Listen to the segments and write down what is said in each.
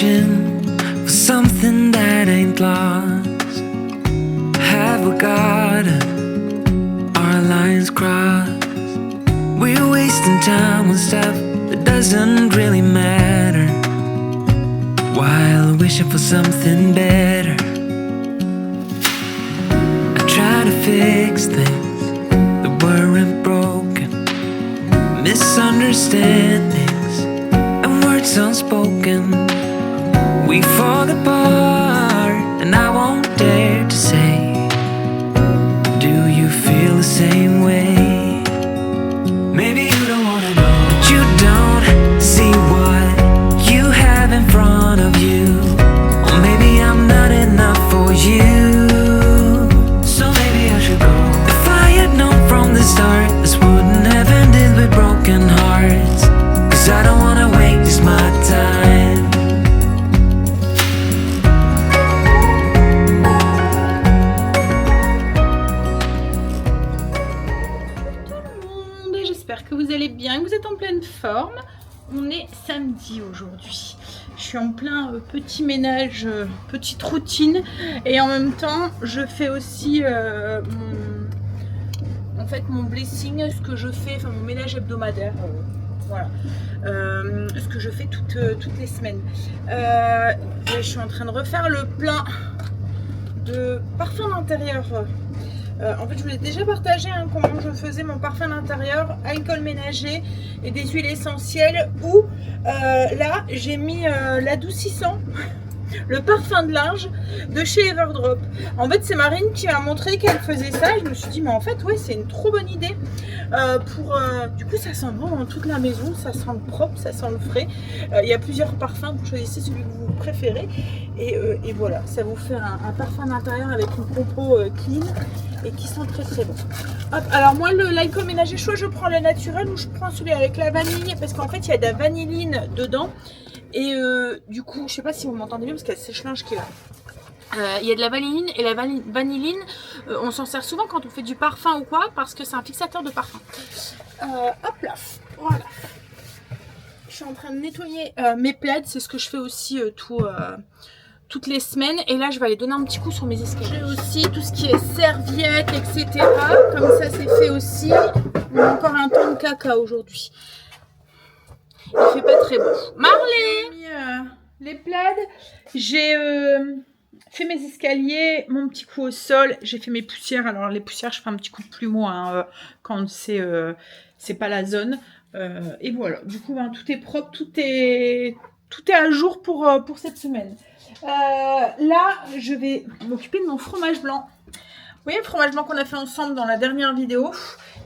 wishing for something that ain't lost. Have we got our lines crossed? We're wasting time on stuff that doesn't really matter, while wishing for something better. I try to fix things that weren't broken, misunderstandings and words unspoken. We fall apart and I won't dare to say, do you feel the same way? Maybe you don't wanna know, but you don't see what you have in front of you. Or maybe I'm not enough for you, so maybe I should go. If I had known from the start, this wouldn't have ended with broken hearts. Cause I don't wanna waste my time. J'espère que vous allez bien, que vous êtes en pleine forme. On est samedi aujourd'hui. Je suis en plein petit ménage, petite routine. Et en même temps, je fais aussi mon blessing, ce que je fais, enfin mon ménage hebdomadaire. Voilà. Ce que je fais toutes les semaines. Je suis en train de refaire le plein de parfum d'intérieur. En fait, je vous l'ai déjà partagé comment je faisais mon parfum d'intérieur, alcool ménager et des huiles essentielles. Où là, j'ai mis l'adoucissant, le parfum de linge de chez Everdrop. En fait, c'est Marine qui m'a montré qu'elle faisait ça. Je me suis dit, mais en fait, ouais, c'est une trop bonne idée. Du coup, ça sent bon dans toute la maison, ça sent le propre, ça sent le frais. Il y a plusieurs parfums, vous choisissez celui que vous préférez. Et voilà, ça vous fait un parfum d'intérieur avec une compo clean et qui sent très très bon. Hop, alors moi, l'alcool ménager chaud, je prends le naturel ou je prends celui avec la vanille parce qu'en fait, il y a de la vanilline dedans. Et du coup, je sais pas si vous m'entendez bien parce qu'il y a le sèche-linge qui est là. Il y a de la vanilline et la vanilline, on s'en sert souvent quand on fait du parfum ou quoi parce que c'est un fixateur de parfum. Hop là, voilà. Je suis en train de nettoyer mes plaids, c'est ce que je fais aussi toutes les semaines. Et là, je vais aller donner un petit coup sur mes escaliers. J'ai aussi tout ce qui est serviettes, etc. Comme ça, c'est fait aussi. On a encore un temps de caca aujourd'hui. Il fait pas très beau. Marley, j'ai mis les plaids. J'ai fait mes escaliers, mon petit coup au sol. J'ai fait mes poussières. Alors les poussières, je fais un petit coup de plumeau quand c'est pas la zone. Et voilà. Du coup, tout est propre, tout est à jour pour cette semaine. Là, je vais m'occuper de mon fromage blanc. Vous voyez le fromage blanc qu'on a fait ensemble dans la dernière vidéo.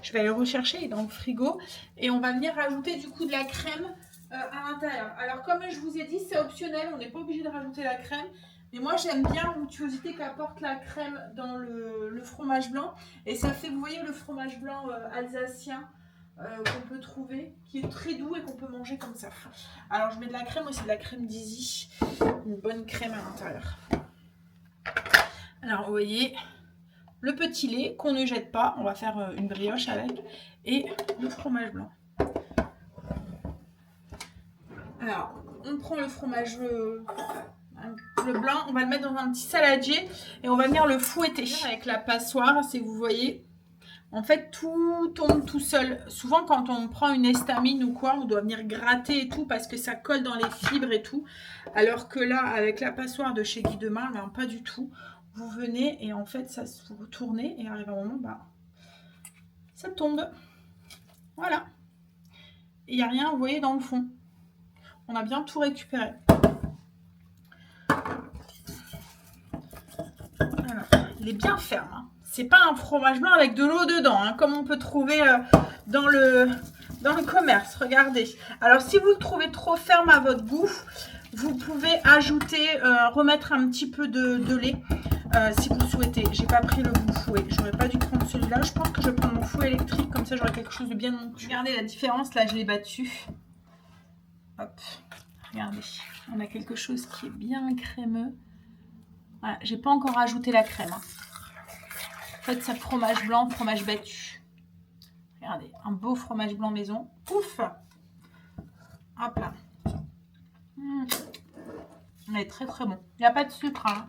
Je vais aller le rechercher, il est dans le frigo. Et on va venir rajouter du coup de la crème à l'intérieur. Alors comme je vous ai dit, c'est optionnel, on n'est pas obligé de rajouter la crème. Mais moi j'aime bien l'onctuosité qu'apporte la crème dans le fromage blanc. Et ça fait, vous voyez le fromage blanc alsacien qu'on peut trouver, qui est très doux et qu'on peut manger comme ça. Alors je mets de la crème aussi, de la crème d'Easy. Une bonne crème à l'intérieur. Alors vous voyez... le petit lait qu'on ne jette pas, on va faire une brioche avec, et le fromage blanc. Alors, on prend le fromage le blanc, on va le mettre dans un petit saladier et on va venir le fouetter avec la passoire, si vous voyez. En fait, tout tombe tout seul. Souvent, quand on prend une histamine ou quoi, on doit venir gratter et tout parce que ça colle dans les fibres et tout. Alors que là, avec la passoire de chez Guy Demain, ben, pas du tout. Vous venez et en fait, ça se retourne et arrive un moment, bah, ça tombe. Voilà. Il n'y a rien, vous voyez, dans le fond. On a bien tout récupéré. Alors, il est bien ferme. Hein. C'est pas un fromage blanc avec de l'eau dedans, hein, comme on peut trouver dans le commerce. Regardez. Alors, si vous le trouvez trop ferme à votre goût, vous pouvez ajouter, remettre un petit peu de lait. Si vous le souhaitez. J'ai pas pris le bon fouet. J'aurais pas dû prendre celui-là. Je pense que je vais prendre mon fouet électrique. Comme ça, j'aurai quelque chose de bien onctueux. Regardez la différence. Là, je l'ai battu. Hop. Regardez. On a quelque chose qui est bien crémeux. Voilà. J'ai pas encore ajouté la crème. Hein. En fait, c'est fromage blanc, fromage battu. Regardez. Un beau fromage blanc maison. Ouf. Hop là. Mais très très bon. Il n'y a pas de sucre. Hein.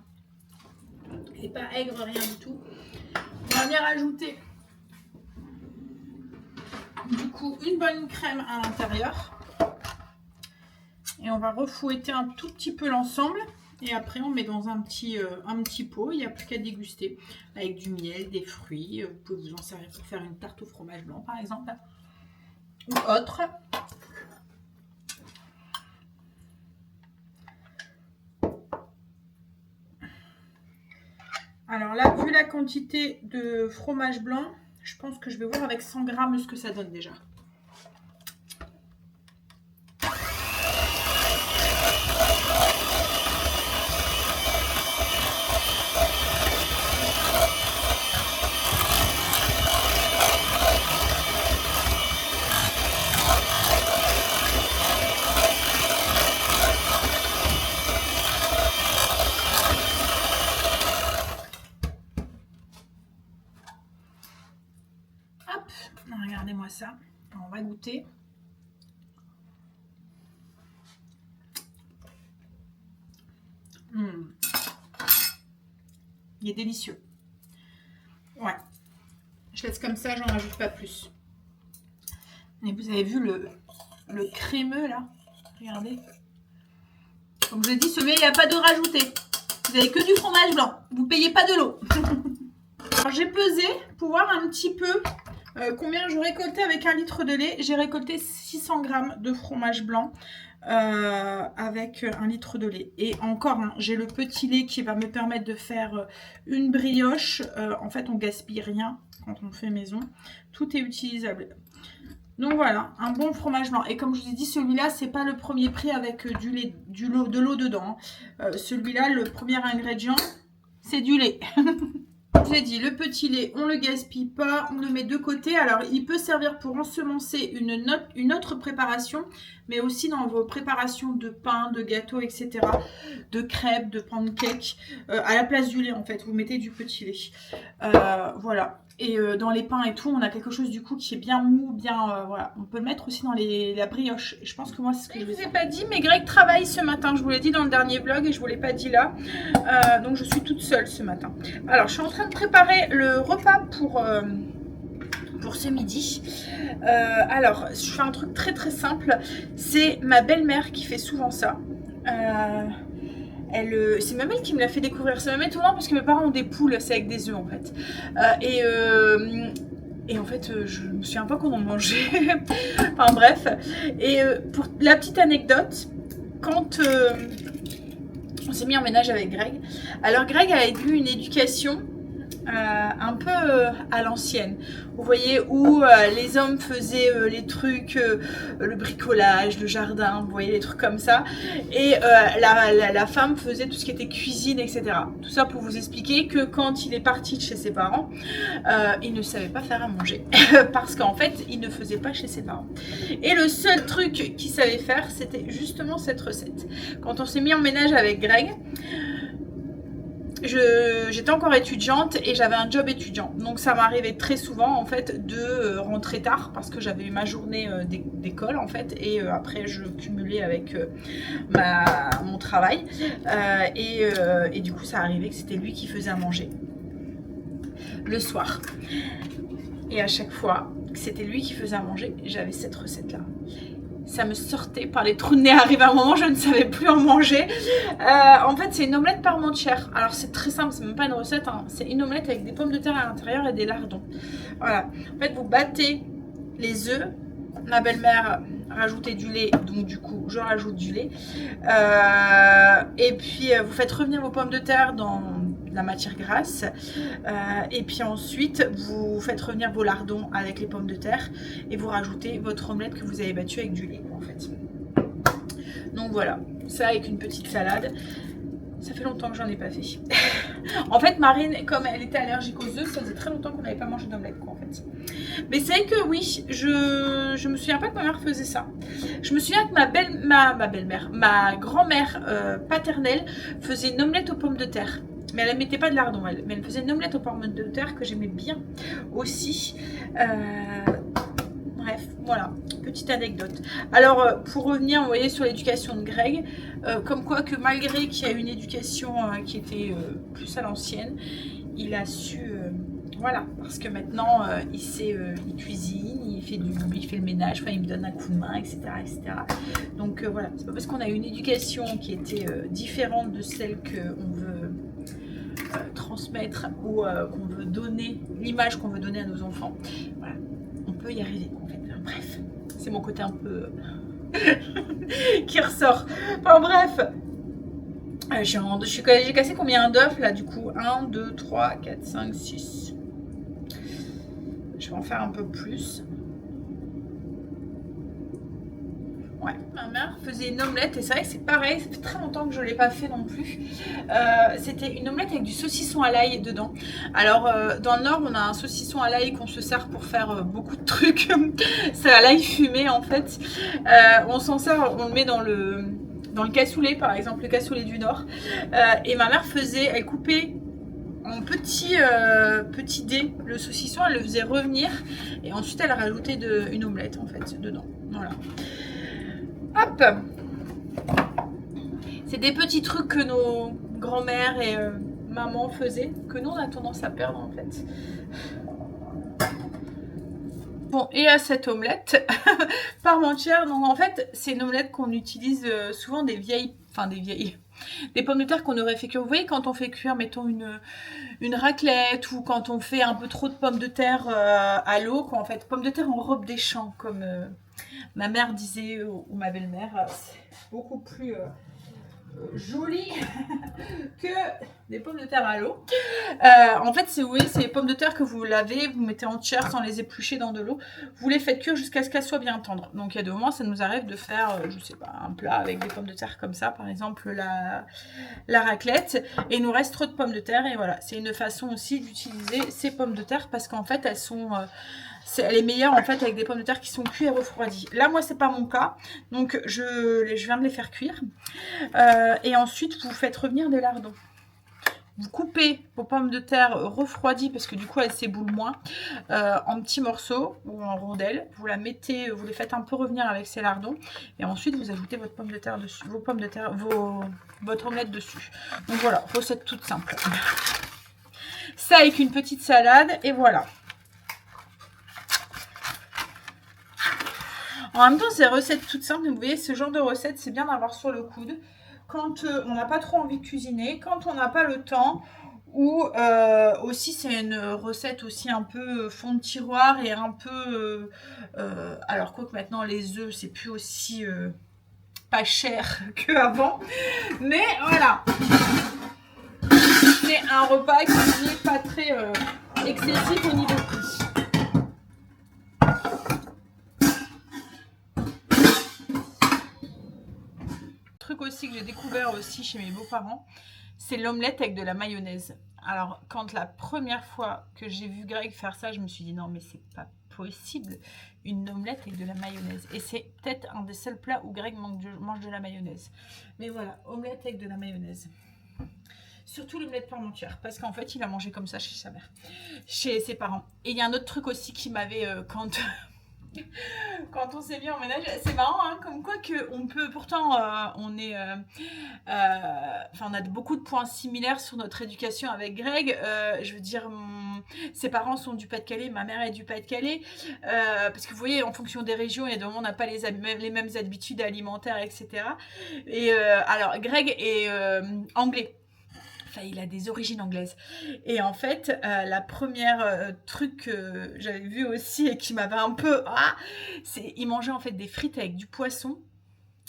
Il n'est pas aigre, rien du tout. On va venir rajouter du coup une bonne crème à l'intérieur. Et on va refouetter un tout petit peu l'ensemble. Et après, on met dans un petit pot. Il n'y a plus qu'à déguster avec du miel, des fruits. Vous pouvez vous en servir pour faire une tarte au fromage blanc, par exemple. Ou autre. Alors là, vu la quantité de fromage blanc, je pense que je vais voir avec 100 grammes ce que ça donne déjà. Regardez-moi ça. On va goûter. Il est délicieux. Ouais. Je laisse comme ça, j'en rajoute pas plus. Et vous avez vu le crémeux là? Regardez. Comme je vous ai dit, celui-là, il n'y a pas d'eau rajoutée. Vous n'avez que du fromage blanc. Vous ne payez pas de l'eau. Alors j'ai pesé pour voir un petit peu combien je récoltais avec 1 litre de lait. J'ai récolté 600 grammes de fromage blanc avec 1 litre de lait. Et encore, hein, j'ai le petit lait qui va me permettre de faire une brioche. En fait, on gaspille rien quand on fait maison. Tout est utilisable. Donc voilà, un bon fromage blanc. Et comme je vous ai dit, celui-là, c'est pas le premier prix avec du lait, de l'eau dedans. Celui-là, le premier ingrédient, c'est du lait. Je vous ai dit, le petit lait, on ne le gaspille pas, on le met de côté. Alors, il peut servir pour ensemencer une autre préparation, mais aussi dans vos préparations de pain, de gâteaux, etc. De crêpes, de pancakes. À la place du lait, en fait, vous mettez du petit lait. Voilà. Et dans les pains et tout, on a quelque chose du coup qui est bien mou, bien... voilà. On peut le mettre aussi dans la brioche. Et je pense que moi, c'est ce que je vous ai pas dit, mais Greg travaille ce matin. Je vous l'ai dit dans le dernier vlog et je vous l'ai pas dit là. Donc, je suis toute seule ce matin. Alors, je suis en train de préparer le repas pour ce midi. Alors, je fais un truc très très simple. C'est ma belle-mère qui fait souvent ça. C'est même elle qui me l'a fait découvrir. C'est même étonnant parce que mes parents ont des poules, c'est avec des œufs en fait. Et en fait, je me souviens pas qu'on en mangeait. Enfin bref. Et pour la petite anecdote, quand on s'est mis en ménage avec Greg, alors Greg a eu une éducation un peu à l'ancienne. Vous voyez, où les hommes faisaient les trucs, le bricolage, le jardin, vous voyez, les trucs comme ça. Et la femme faisait tout ce qui était cuisine, etc. Tout ça pour vous expliquer que quand il est parti de chez ses parents, il ne savait pas faire à manger. Parce qu'en fait, il ne faisait pas chez ses parents. Et le seul truc qu'il savait faire, c'était justement cette recette. Quand on s'est mis en ménage avec Greg, j'étais encore étudiante et j'avais un job étudiant, donc ça m'arrivait très souvent en fait de rentrer tard parce que j'avais eu ma journée d'école en fait, et après je cumulais avec mon travail, et du coup ça arrivait que c'était lui qui faisait à manger le soir, et à chaque fois que c'était lui qui faisait à manger, j'avais cette recette là. Ça me sortait par les trous de nez. Arrivé à un moment, je ne savais plus en manger. En fait, c'est une omelette parmentière. Alors, c'est très simple, c'est même pas une recette. Hein. C'est une omelette avec des pommes de terre à l'intérieur et des lardons. Voilà. En fait, vous battez les œufs. Ma belle-mère rajoutait du lait, donc du coup, je rajoute du lait. Et puis, vous faites revenir vos pommes de terre dans la matière grasse, et puis ensuite vous faites revenir vos lardons avec les pommes de terre et vous rajoutez votre omelette que vous avez battue avec du lait en fait. Donc voilà, ça avec une petite salade. Ça fait longtemps que j'en ai pas fait. En fait, Marine, comme elle était allergique aux œufs, ça faisait très longtemps qu'on n'avait pas mangé d'omelette quoi en fait. Mais c'est vrai que oui, je me souviens pas que ma mère faisait ça. Je me souviens que ma grand-mère paternelle faisait une omelette aux pommes de terre. Mais elle ne mettait pas de lardons, mais elle faisait une omelette aux pommes de terre que j'aimais bien aussi. Bref, Voilà, petite anecdote. Alors, pour revenir, vous voyez, sur l'éducation de Greg, comme quoi que malgré qu'il y a une éducation qui était plus à l'ancienne, il a su... voilà, parce que maintenant, il cuisine, il fait le ménage, enfin, il me donne un coup de main, etc. etc. Donc voilà, c'est pas parce qu'on a une éducation qui était différente de celle qu'on veut transmettre ou qu'on veut donner, l'image qu'on veut donner à nos enfants. Voilà, on peut y arriver en fait. Enfin, bref, c'est mon côté un peu qui ressort. Enfin bref, j'ai cassé combien d'œufs là du coup? 1, 2, 3, 4, 5, 6. Je vais en faire un peu plus. Ouais, ma mère faisait une omelette et c'est vrai que c'est pareil, ça fait très longtemps que je ne l'ai pas fait non plus. C'était une omelette avec du saucisson à l'ail dedans. Alors, dans le Nord, on a un saucisson à l'ail qu'on se sert pour faire beaucoup de trucs. C'est à l'ail fumé en fait. On s'en sert, on le met dans le cassoulet, par exemple, le cassoulet du Nord. Et ma mère elle coupait en petit dé le saucisson, elle le faisait revenir et ensuite elle rajoutait une omelette en fait dedans. Voilà. Hop, c'est des petits trucs que nos grands-mères et maman faisaient, que nous on a tendance à perdre en fait. Bon, et à cette omelette parmentière, donc en fait c'est une omelette qu'on utilise souvent des pommes de terre qu'on aurait fait cuire. Vous voyez quand on fait cuire, mettons une raclette ou quand on fait un peu trop de pommes de terre à l'eau, quoi, en fait, pommes de terre en robe des champs, comme ma mère disait ou ma belle-mère, c'est beaucoup plus joli que des pommes de terre à l'eau. En fait, vous voyez, c'est les pommes de terre que vous lavez, vous mettez entières sans les éplucher dans de l'eau. Vous les faites cuire jusqu'à ce qu'elles soient bien tendres. Donc, il y a des moments, ça nous arrive de faire, je sais pas, un plat avec des pommes de terre comme ça, par exemple la raclette, et il nous reste trop de pommes de terre. Et voilà, c'est une façon aussi d'utiliser ces pommes de terre parce qu'en fait, elle est meilleure en fait avec des pommes de terre qui sont cuites et refroidies. Là, moi, c'est pas mon cas, donc je viens de les faire cuire. Et ensuite, vous faites revenir des lardons. Vous coupez vos pommes de terre refroidies parce que du coup elles s'éboulent moins en petits morceaux ou en rondelles. Vous les faites un peu revenir avec ces lardons et ensuite vous ajoutez votre pomme de terre dessus, votre omelette dessus. Donc voilà, recette toute simple. Ça avec une petite salade et voilà. En même temps, c'est recettes toutes simples. Vous voyez, ce genre de recettes, c'est bien d'avoir sur le coude. Quand on n'a pas trop envie de cuisiner, quand on n'a pas le temps, ou aussi c'est une recette aussi un peu fond de tiroir et un peu... alors quoi que maintenant les œufs, c'est plus aussi pas cher qu'avant. Mais voilà, c'est un repas qui n'est pas très excessif au niveau prix. Aussi que j'ai découvert aussi chez mes beaux-parents, c'est l'omelette avec de la mayonnaise. Alors quand la première fois que j'ai vu Greg faire ça, je me suis dit non mais c'est pas possible, une omelette avec de la mayonnaise. Et c'est peut-être un des seuls plats où Greg mange de la mayonnaise. Mais voilà, omelette avec de la mayonnaise. Surtout l'omelette parmentière, parce qu'en fait il a mangé comme ça chez sa mère, chez ses parents. Et il y a un autre truc aussi qui m'avait quand on s'est mis en ménage, c'est marrant, hein, comme quoi que on peut, pourtant on a beaucoup de points similaires sur notre éducation avec Greg. Je veux dire, ses parents sont du Pas-de-Calais, ma mère est du Pas-de-Calais, parce que vous voyez, en fonction des régions, il y a des moments où on n'a pas les mêmes habitudes alimentaires, etc. Et alors, Greg est anglais. Enfin, il a des origines anglaises. Et en fait, la première truc que j'avais vu aussi et qui m'avait un peu... c'est il mangeait en fait des frites avec du poisson.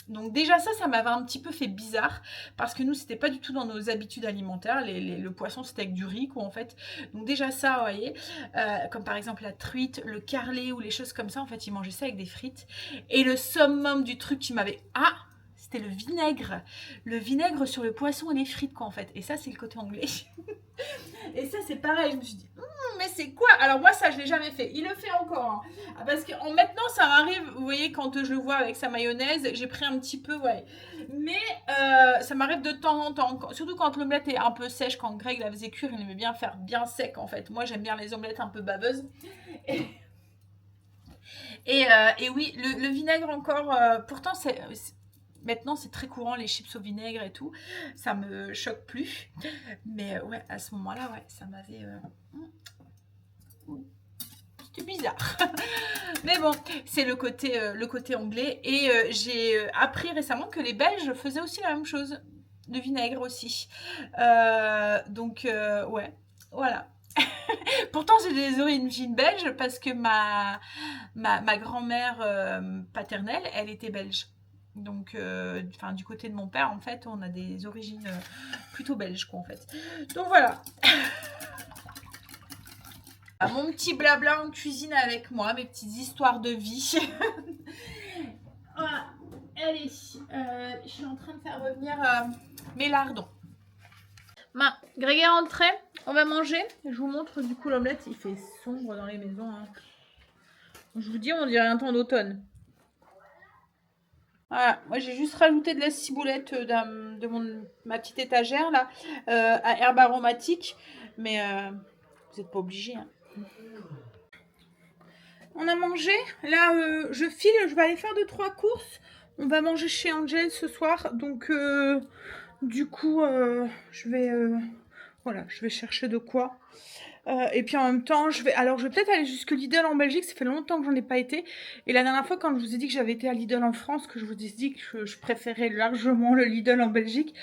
Donc déjà ça m'avait un petit peu fait bizarre parce que nous, c'était pas du tout dans nos habitudes alimentaires. Le poisson, c'était avec du riz, quoi, en fait. Donc déjà ça, vous voyez, comme par exemple la truite, le carlet ou les choses comme ça, en fait, il mangeait ça avec des frites. Et le summum du truc qui m'avait... c'était le vinaigre sur le poisson et les frites, quoi, en fait. Et ça, c'est le côté anglais. Et ça, c'est pareil. Je me suis dit, mais c'est quoi? Alors moi, ça, je l'ai jamais fait. Il le fait encore, hein. Parce que maintenant, ça m'arrive, vous voyez, quand je le vois avec sa mayonnaise, j'ai pris un petit peu, ouais. Mais ça m'arrive de temps en temps, surtout quand l'omelette est un peu sèche. Quand Greg la faisait cuire, il aimait bien faire bien sec, en fait. Moi, j'aime bien les omelettes un peu baveuses. Et oui, le vinaigre encore, pourtant maintenant c'est très courant les chips au vinaigre et tout, ça me choque plus. Mais ouais, à ce moment-là, ouais, ça m'avait... C'était bizarre. Mais bon, c'est le côté anglais. Et j'ai appris récemment que les Belges faisaient aussi la même chose. De vinaigre aussi. Donc, ouais, voilà. Pourtant, j'ai des origines belges parce que ma grand-mère paternelle, elle était belge. Donc, du côté de mon père, en fait, on a des origines plutôt belges, quoi, en fait. Donc, voilà. Mon petit blabla en cuisine avec moi, mes petites histoires de vie. Voilà. Allez, je suis en train de faire revenir mes lardons. Greg est rentré, on va manger. Je vous montre du coup l'omelette. Il fait sombre dans les maisons. Hein. Je vous dis, on dirait un temps d'automne. Voilà, moi j'ai juste rajouté de la ciboulette de ma petite étagère là, à herbe aromatique. Mais vous n'êtes pas obligés. Hein. On a mangé. Là, je file, je vais aller faire 2-3 courses. On va manger chez Angel ce soir. Donc, du coup, je vais chercher de quoi. Et puis en même temps, je vais peut-être aller jusque Lidl en Belgique. Ça fait longtemps que j'en ai pas été. Et la dernière fois, quand je vous ai dit que j'avais été à Lidl en France, que je vous ai dit que je préférais largement le Lidl en Belgique,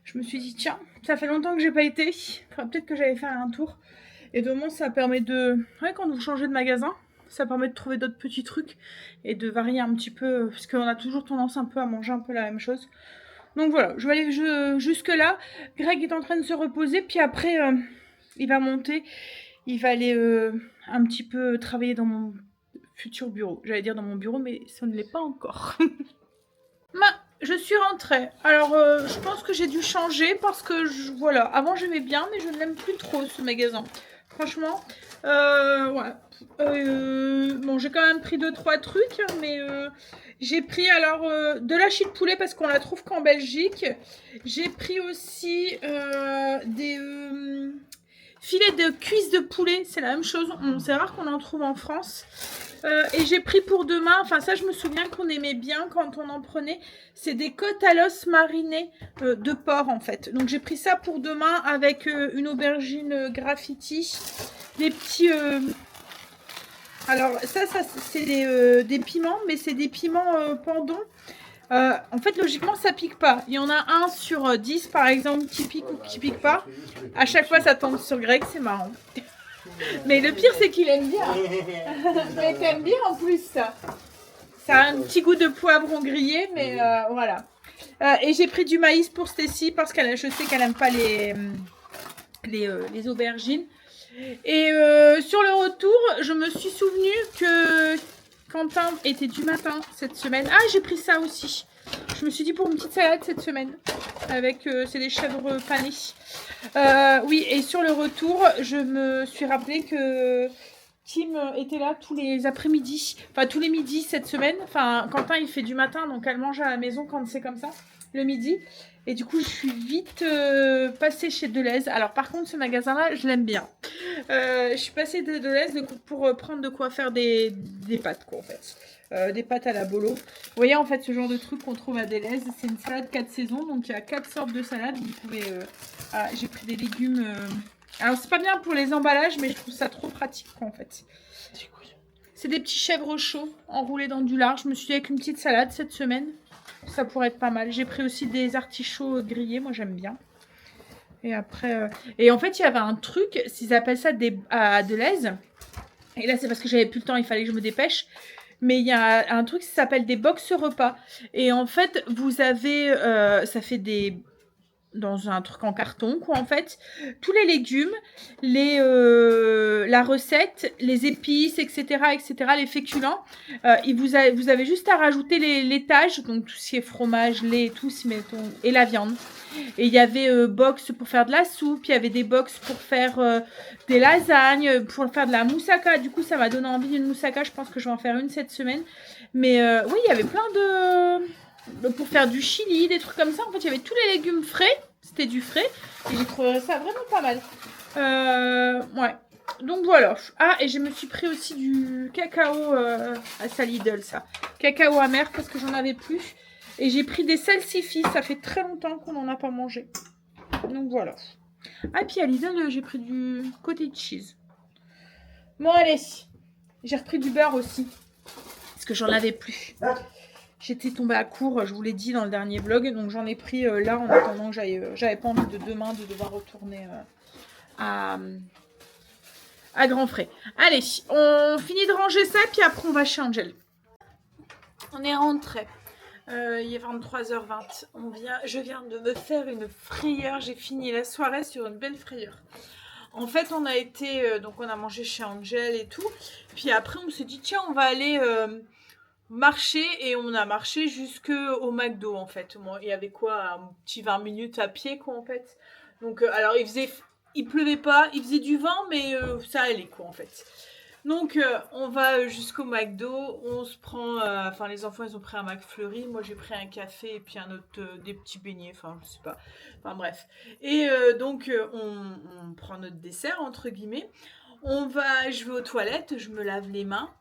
je me suis dit, tiens, ça fait longtemps que j'ai pas été. Enfin, peut-être que j'allais faire un tour. Et de moins, ça permet de... Ouais, quand vous changez de magasin, ça permet de trouver d'autres petits trucs et de varier un petit peu, parce qu'on a toujours tendance un peu à manger un peu la même chose. Donc voilà, je vais aller jusque là. Greg est en train de se reposer, puis après, il va monter. Il va aller un petit peu travailler dans mon futur bureau. J'allais dire dans mon bureau, mais ça ne l'est pas encore. Je suis rentrée. Alors, je pense que j'ai dû changer parce que, voilà, avant j'aimais bien, mais je ne l'aime plus trop ce magasin. Franchement, ouais. Bon, j'ai quand même pris 2-3 trucs, mais j'ai pris alors de l'hachis de poulet parce qu'on la trouve qu'en Belgique. J'ai pris aussi des filets de cuisses de poulet, c'est la même chose. C'est rare qu'on en trouve en France. Et j'ai pris pour demain, enfin ça je me souviens qu'on aimait bien quand on en prenait, c'est des côtes à l'os marinées de porc en fait. Donc j'ai pris ça pour demain avec une aubergine graffiti, des petits... Alors ça c'est des piments, mais c'est des piments pendons. En fait logiquement ça pique pas. Il y en a un sur 10 par exemple qui pique ou qui pique pas. À chaque fois ça tombe sur Greg, c'est marrant. Mais le pire, c'est qu'il aime bien. Mais t'aimes bien en plus ça. Ça a un petit goût de poivron grillé, mais voilà. Et j'ai pris du maïs pour Stacy parce que je sais qu'elle n'aime pas les aubergines. Et sur le retour, je me suis souvenu que Quentin était du matin cette semaine. Ah, j'ai pris ça aussi. Je me suis dit pour une petite salade cette semaine. Avec, c'est des chèvres panées. Oui, et sur le retour, je me suis rappelé que Kim était là tous les après-midi. Enfin, tous les midis cette semaine. Enfin, Quentin, il fait du matin, donc elle mange à la maison quand c'est comme ça, le midi. Et du coup, je suis vite passée chez Deleuze. Alors, par contre, ce magasin-là, je l'aime bien. Je suis passée de Deleuze pour prendre de quoi faire des pâtes, quoi, en fait. Des pâtes à la bolo. Vous voyez, en fait, ce genre de truc qu'on trouve à Deleuze, c'est une salade 4 saisons. Donc, il y a 4 sortes de salades. Vous pouvez... Ah, j'ai pris des légumes... Alors, c'est pas bien pour les emballages, mais je trouve ça trop pratique, quoi, en fait. C'est des petits chèvres chauds enroulés dans du lard. Je me suis dit avec une petite salade cette semaine. Ça pourrait être pas mal. J'ai pris aussi des artichauts grillés. Moi, j'aime bien. Et après... Et en fait, il y avait un truc, s'ils appellent ça à Deleuze. Et là, c'est parce que j'avais plus le temps. Il fallait que je me dépêche. Mais il y a un truc qui s'appelle des box repas. Et en fait, vous avez... ça fait des... Dans un truc en carton, quoi, en fait. Tous les légumes, la recette, les épices, etc., les féculents. Vous avez juste à rajouter les tâches, donc tout ce qui est fromage, lait et tout, et la viande. Et il y avait box pour faire de la soupe, il y avait des box pour faire des lasagnes, pour faire de la moussaka. Du coup, ça m'a donné envie d'une moussaka. Je pense que je vais en faire une cette semaine. Mais oui, il y avait plein de... Pour faire du chili, des trucs comme ça. En fait, il y avait tous les légumes frais. C'était du frais. Et j'ai trouvé ça vraiment pas mal. Ouais. Donc voilà. Ah, et je me suis pris aussi du cacao à sa Lidl, ça. Cacao amer parce que j'en avais plus. Et j'ai pris des salsifis. Ça fait très longtemps qu'on n'en a pas mangé. Donc voilà. Ah, puis à Lidl, j'ai pris du cottage cheese. Bon, allez. J'ai repris du beurre aussi. Parce que j'en avais plus. J'étais tombée à court, je vous l'ai dit dans le dernier vlog. Donc j'en ai pris là en attendant que j'avais pas envie de demain de devoir retourner à Grand Frais. Allez, on finit de ranger ça, puis après on va chez Angel. On est rentré. Il est 23h20. Je viens de me faire une frayeur. J'ai fini la soirée sur une belle frayeur. En fait, on a été... donc on a mangé chez Angel et tout. Puis après, on s'est dit, tiens, on va aller marcher. Et on a marché jusqu'au McDo, en fait. Bon, il y avait quoi, un petit 20 minutes à pied, quoi, en fait. Donc, alors, il pleuvait pas, il faisait du vent, mais ça allait, quoi, en fait. Donc, on va jusqu'au McDo, on se prend... Enfin, les enfants, ils ont pris un McFlurry, moi, j'ai pris un café et puis un autre, des petits beignets, enfin, je sais pas. Enfin, bref. Et donc, on prend notre dessert, entre guillemets. Je vais aux toilettes, je me lave les mains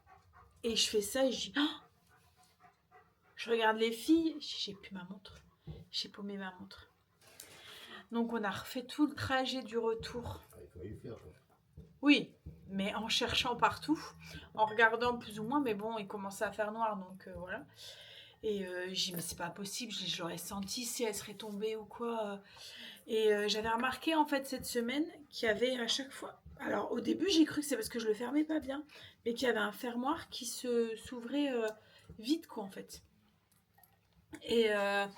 et je fais ça et je dis... Oh, je regarde les filles, j'ai plus ma montre. J'ai paumé ma montre. Donc, on a refait tout le trajet du retour. Oui, mais en cherchant partout, en regardant plus ou moins, mais bon, il commençait à faire noir, donc voilà. Et j'ai dit, mais c'est pas possible, je l'aurais senti si elle serait tombée ou quoi. Et j'avais remarqué, en fait, cette semaine, qu'il y avait à chaque fois... Alors, au début, j'ai cru que c'est parce que je le fermais pas bien, mais qu'il y avait un fermoir qui s'ouvrait vite, quoi, en fait. Et à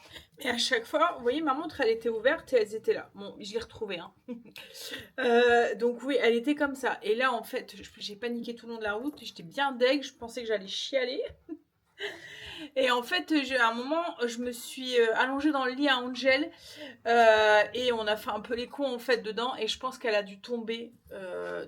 chaque fois, vous voyez, ma montre, elle était ouverte et elles étaient là. Bon, je l'ai retrouvée. Hein. Donc oui, elle était comme ça. Et là, en fait, j'ai paniqué tout le long de la route. J'étais bien deg, je pensais que j'allais chialer. Et en fait, à un moment, je me suis allongée dans le lit à Angel. Et on a fait un peu les cons, en fait, dedans. Et je pense qu'elle a dû tomber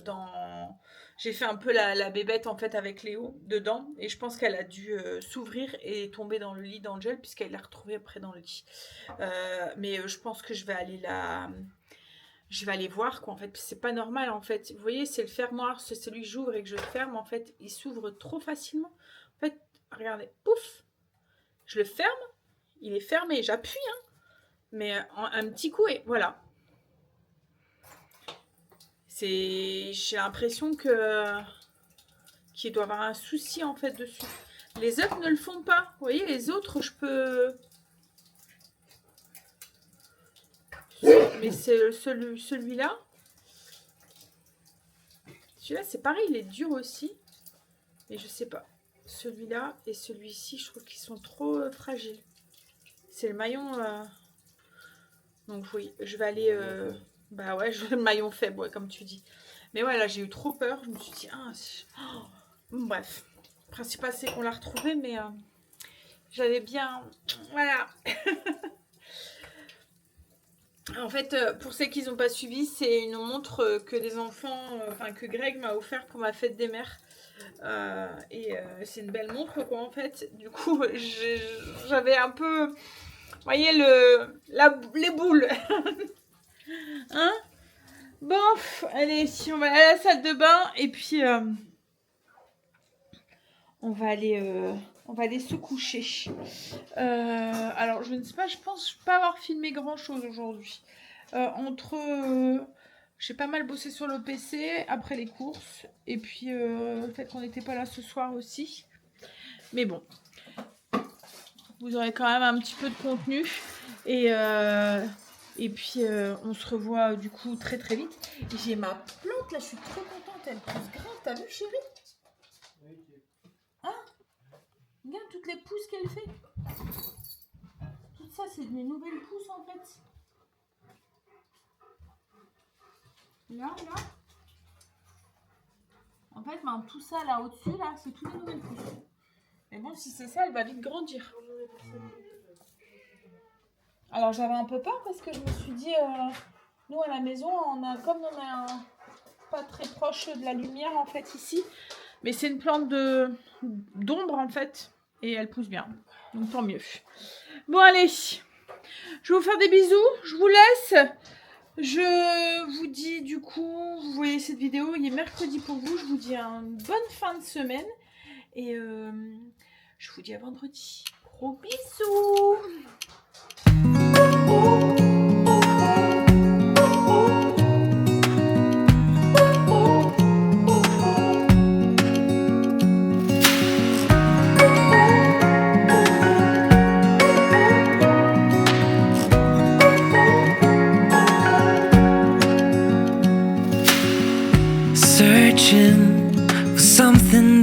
dans... J'ai fait un peu la bébête en fait avec Léo dedans et je pense qu'elle a dû s'ouvrir et tomber dans le lit d'Angel puisqu'elle l'a retrouvée après dans le lit. Mais je pense que je vais aller voir quoi en fait. C'est pas normal en fait. Vous voyez, c'est le fermoir, c'est celui que j'ouvre et que je ferme en fait. Il s'ouvre trop facilement. En fait, regardez, pouf, je le ferme, il est fermé, j'appuie, hein, mais un petit coup et voilà. J'ai l'impression qu'il doit avoir un souci en fait dessus. Les autres ne le font pas. Vous voyez, les autres, je peux... Mais c'est celui-là. Celui-là, c'est pareil, il est dur aussi. Mais je sais pas. Celui-là et celui-ci, je trouve qu'ils sont trop fragiles. C'est le maillon... Donc oui, je vais aller... Bah ouais, le maillon faible, ouais, comme tu dis. Mais ouais, là, j'ai eu trop peur. Je me suis dit, bref. Le principal, c'est qu'on l'a retrouvé, mais j'avais bien... Voilà. En fait, pour ceux qui n'ont pas suivi, c'est une montre que les enfants... que Greg m'a offert pour ma fête des mères. C'est une belle montre, quoi, en fait. Du coup, j'avais un peu... Vous voyez, les boules. Hein? Bon, allez, si on va aller à la salle de bain et puis on va aller se coucher. Alors, je ne sais pas, je pense pas avoir filmé grand chose aujourd'hui. J'ai pas mal bossé sur le PC après les courses et puis le fait qu'on n'était pas là ce soir aussi. Mais bon, vous aurez quand même un petit peu de contenu et puis on se revoit du coup très très vite. J'ai ma plante là, je suis trop contente, elle pousse grave, t'as vu chérie? Hein? Regarde toutes les pousses qu'elle fait. Tout ça c'est mes nouvelles pousses en fait. Là. En fait, tout ça là au-dessus là, c'est toutes les nouvelles pousses. Mais bon, si c'est ça, elle va vite grandir. Alors j'avais un peu peur parce que je me suis dit, nous à la maison, comme on est pas très proche de la lumière en fait ici, mais c'est une plante d'ombre en fait, et elle pousse bien, donc tant mieux. Bon allez, je vais vous faire des bisous, je vous laisse. Je vous dis du coup, vous voyez cette vidéo, il est mercredi pour vous. Je vous dis une bonne fin de semaine. Et je vous dis à vendredi. Gros bisous. Searching for something